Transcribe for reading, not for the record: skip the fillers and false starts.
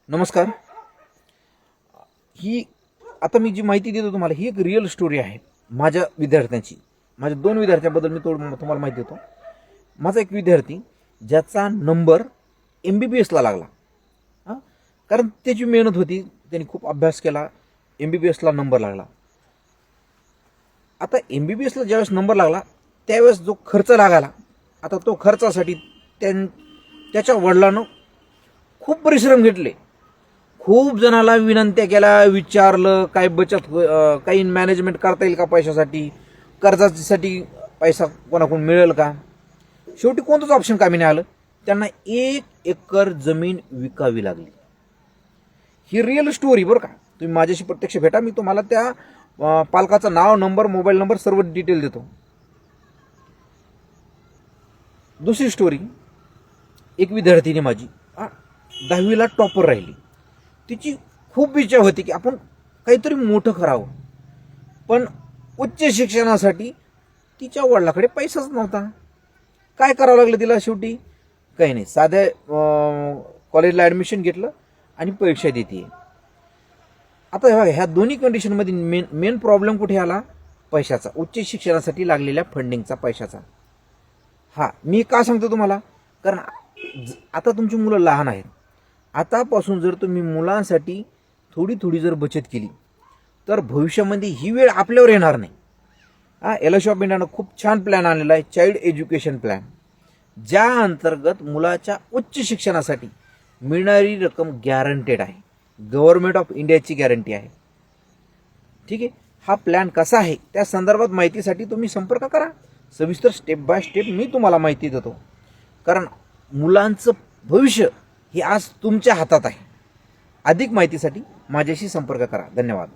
नमस्कार. ही आता मी जी माहिती देतो तुम्हाला ही एक रिअल स्टोरी आहे माझ्या विद्यार्थ्यांची. माझ्या 2 विद्यार्थ्यांबद्दल मी तुम्हाला माहिती देतो. माझा एक विद्यार्थी ज्याचा नंबर MBBSला लागला, कारण त्याची मेहनत होती, त्यांनी खूप अभ्यास केला, MBBSला नंबर लागला. आता MBBSला ज्यावेळेस नंबर लागला त्यावेळेस जो खर्च लागायला, आता तो खर्चासाठी त्याच्या वडिलांनं खूप परिश्रम घेतले. खूप जणाला विनंत्या केल्या, विचारलं काय बचत काही मॅनेजमेंट करता येईल का पैशासाठी, कर्जासाठी पैसा कोणाकडून मिळेल का. शेवटी कोणतंच ऑप्शन कामी नाही आलं. त्यांना 1 एकर जमीन विकावी लागली. ही रिअल स्टोरी बरं का. तुम्ही माझ्याशी प्रत्यक्ष भेटा, मी तुम्हाला त्या पालकाचं नाव, नंबर, मोबाईल नंबर सर्व डिटेल देतो. दुसरी स्टोरी, एक विद्यार्थिनी माझी 10वीला टॉपर राहिली. तिची खूप इच्छा होती की आपण काहीतरी मोठं करावं, पण उच्च शिक्षणासाठी तिच्या वडिलाकडे पैसाच नव्हता. काय करावं लागलं तिला शेवटी? काही नाही, साध्या कॉलेजला ॲडमिशन घेतलं आणि परीक्षा देते. आता ह्या दोन्ही कंडिशनमध्ये मेन प्रॉब्लेम कुठे आला? पैशाचा, उच्च शिक्षणासाठी लागलेल्या फंडिंगचा, पैशाचा. मी का सांगतो तुम्हाला? कारण आता तुमची मुलं लहान आहेत. आतापासून जर तुम्ही मुलांसाठी थोडी थोडी जर बचत केली तर भविष्यामध्ये ही वेळ आपल्यावर येणार नाही. LIC ऑफ इंडियानं खूप छान प्लॅन आणलेला आहे, चाइल्ड एज्युकेशन प्लॅन, ज्या अंतर्गत मुलाच्या उच्च शिक्षणासाठी मिळणारी रक्कम गॅरंटेड आहे. गव्हर्नमेंट ऑफ इंडियाची गॅरंटी आहे. ठीक आहे. हा प्लॅन कसा आहे त्या संदर्भात माहितीसाठी तुम्ही संपर्क करा. सविस्तर स्टेप बाय स्टेप मी तुम्हाला माहिती देतो. कारण मुलांचं भविष्य हे आज तुमच्या हातात आहे. अधिक माहितीसाठी माझ्याशी संपर्क करा. धन्यवाद.